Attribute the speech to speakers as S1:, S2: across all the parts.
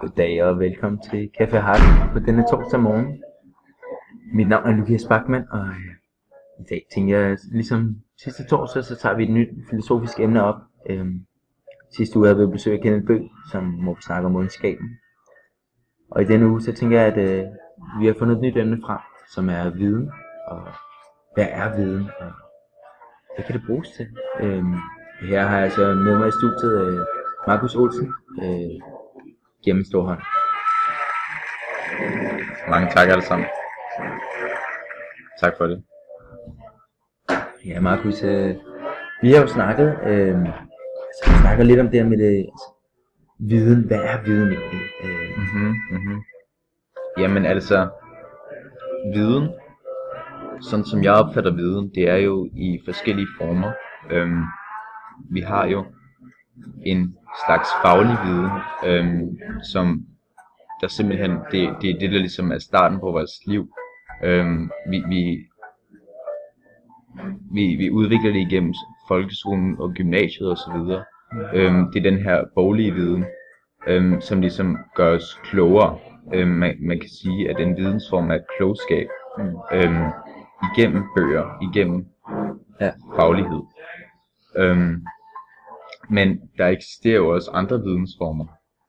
S1: Goddag og velkommen til Café Hart på denne torsdag morgen. Mit navn er Lukas Bachmann, og i dag tænker jeg, ligesom sidste torsdag, så tager vi et nyt filosofisk emne op. Sidste uge havde vi besøg af Kenneth Bøgh, som vi snakke om ondskaben. Og i denne uge, så tænker jeg, at vi har fundet et nyt emne frem, som er viden. Og hvad er viden, og hvad kan det bruges til? Her har jeg så med mig i studiet Markus Olsen. Giv ham en stor hånd.
S2: Mange tak alle sammen. Tak for det.
S1: Ja, Markus, vi har jo snakket, vi snakker lidt om det her med det, viden. Hvad er viden egentlig?
S2: Jamen altså, viden, sådan som jeg opfatter viden, det er jo i forskellige former. Vi har jo en slags faglig viden, som der simpelthen, det er det, der ligesom er starten på vores liv. Vi udvikler det igennem folkeskolen og gymnasiet osv. Det er den her boglige viden, som ligesom gør os klogere. Man kan sige, at en vidensform er klogskab igennem bøger, igennem faglighed. Men der eksisterer jo også andre vidensformer.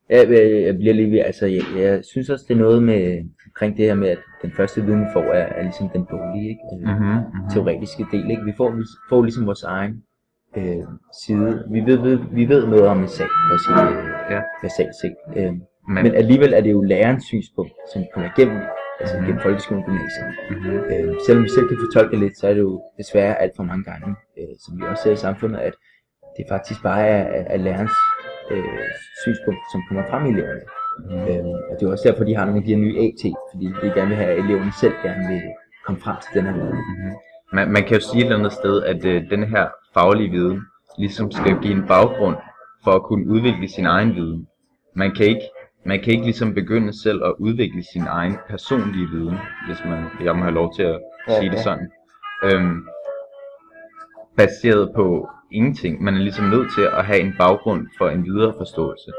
S1: Jeg bliver lige ved, altså jeg synes også det er noget med omkring det her med at den første viden vi får er ligesom den boglige, ikke? Teoretiske del, ikke? Vi får ligesom vores egen side. Vi ved noget om en sag, for at sige det basalt set. Men alligevel er det jo lærerens synspunkt, som kommer igennem, altså gennem folkeskolen og gymnasiet. Selvom vi selv kan fortolke lidt, så er det jo desværre alt for mange gange, som vi også ser i samfundet, at det faktisk bare er lærerens synspunkt, som kommer frem i eleverne. Og det er også derfor, de har nogle af de her nye AT, fordi de gerne vil have, at eleverne selv gerne vil komme frem til den her viden.
S2: Man kan jo sige et eller andet sted, at den her faglige viden ligesom skal give en baggrund for at kunne udvikle sin egen viden. Man kan ikke ligesom begynde selv at udvikle sin egen personlige viden, hvis jeg må have lov til at sige det sådan. Baseret på ingenting. Man er ligesom nødt til at have en baggrund for en videre forståelse.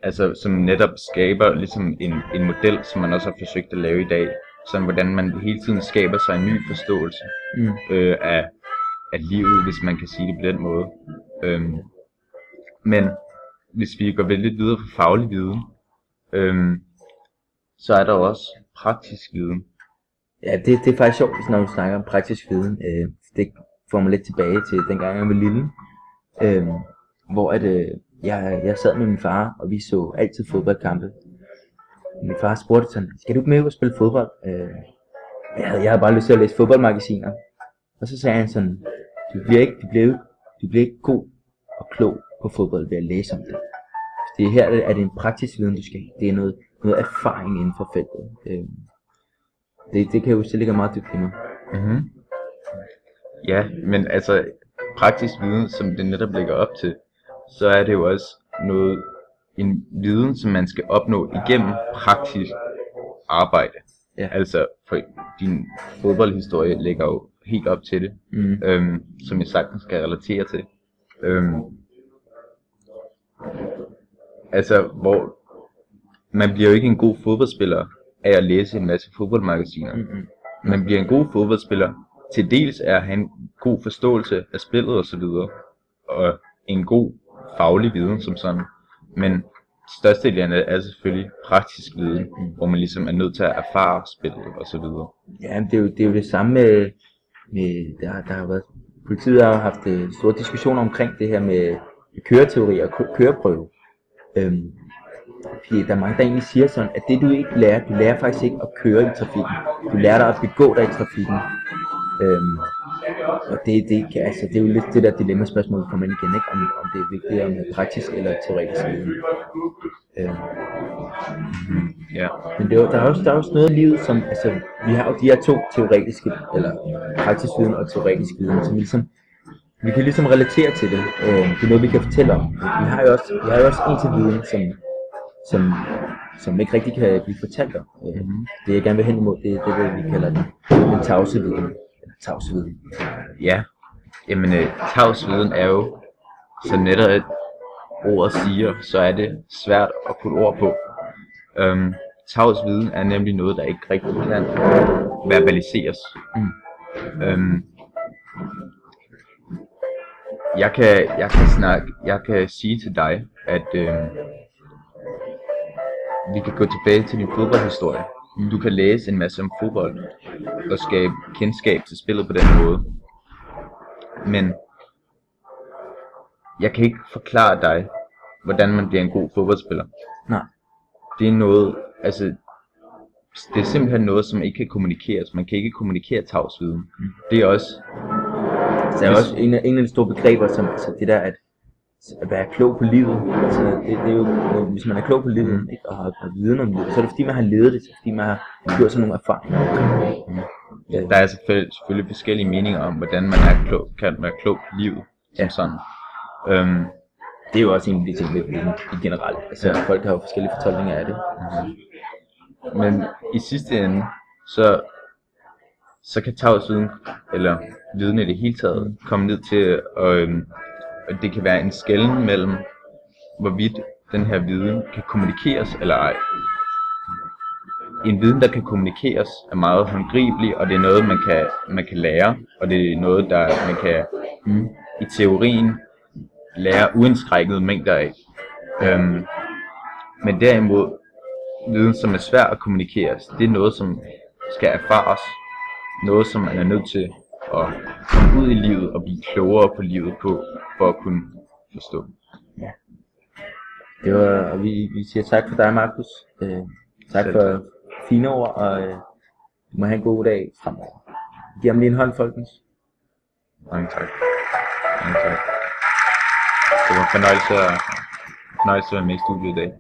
S2: Altså som netop skaber ligesom en model, som man også har forsøgt at lave i dag. Sådan hvordan man hele tiden skaber sig en ny forståelse af livet, hvis man kan sige det på den måde. Men hvis vi går lidt videre fra faglig viden, så er der også praktisk viden.
S1: Ja, det er faktisk sjovt, når du snakker om praktisk viden. Det får mig lidt tilbage til dengang jeg var lille, hvor jeg sad med min far, og vi så altid fodboldkampe. Min far spurgte sådan, skal du ikke med ud og spille fodbold? Jeg havde bare lyst til at læse fodboldmagasiner. Og så sagde han sådan, du bliver ikke god og klog på fodbold ved at læse om det. Det her er det en praktisk viden, du skal have. Det er noget erfaring inden for feltet. Det kan jeg huske, det ligger meget dybt i mig.
S2: Ja, men altså praktisk viden, som det netop lægger op til, så er det jo også en viden, som man skal opnå igennem praktisk arbejde.
S1: Ja.
S2: Altså, for din fodboldhistorie lægger jo helt op til det, som jeg sagtens skal relatere til. Altså, hvor man bliver jo ikke en god fodboldspiller af at læse en masse fodboldmagasiner. Man bliver en god fodboldspiller til dels er at have en god forståelse af spillet osv. Og en god faglig viden som sådan. Men størstedelen er selvfølgelig praktisk viden, hvor man ligesom er nødt til at erfare spillet osv.
S1: Ja, det er jo det samme med der har været, politiet har haft store diskussioner omkring det her med køreteori og køreprøve. Fordi der er mange, der egentlig siger sådan, at det du ikke lærer, du lærer faktisk ikke at køre i trafikken. Du lærer dig at begå dig i trafikken. Og det er jo lidt det der dilemma-spørgsmål, der kommer ind igen, ikke? Om det er vigtigt med praktisk eller teoretisk viden. Men der er også noget i livet, som, altså, vi har jo de her to teoretiske, eller praktisk viden og teoretisk viden, som ligesom, vi kan ligesom relatere til det. Det er noget, vi kan fortælle om. Vi har jo også en til viden, som ikke rigtig kan blive fortalt om. Det jeg gerne vil hen imod, det er det, vi kalder den tavse viden.
S2: Ja, jamen tavs viden er jo så netop et ordet siger, så er det svært at putte ord på. Tavs viden er nemlig noget, der ikke rigtig kan verbaliseres. Jeg kan sige til dig, at vi kan gå tilbage til din fodboldhistorie. Du kan læse en masse om fodbold og skabe kendskab til spillet på den måde. Men jeg kan ikke forklare dig, hvordan man bliver en god fodboldspiller.
S1: Nej.
S2: Det er noget, altså, det er simpelthen noget, som ikke kan kommunikeres. Man kan ikke kommunikere tavsviden. Det er også...
S1: Der er også en af de store begreber, som altså det der at være klog på livet. Altså det er jo, hvis man er klog på livet, ikke, og har viden om livet, så er det fordi man har levet det, fordi man har gjort sig nogle erfaringer.
S2: Der er selvfølgelig forskellige meninger om, hvordan man kan være klog på livet som sådan.
S1: Det er jo også en af de ting, vi i generelt. Altså folk har jo forskellige fortolkninger af det.
S2: Men i sidste ende, så kan tavsviden, eller viden i det hele taget, komme ned til, at det kan være en skelnen mellem, hvorvidt den her viden kan kommunikeres eller ej. En viden, der kan kommunikeres, er meget håndgribelig, og det er noget, man kan lære, og det er noget, der man kan i teorien lære uindskrækkede mængder af. Men derimod, viden, som er svær at kommunikeres, det er noget, som skal erfares. Noget, som man er nødt til at komme ud i livet og blive klogere på livet på, for at kunne forstå.
S1: Ja. Det var, og vi siger tak for dig, Markus. Tak for fine ord, og du må have en god dag fremover. Giv ham lige en hånd, folkens.
S2: Mange tak. Mange tak. Det var en fornøjelse at være med i studiet i dag.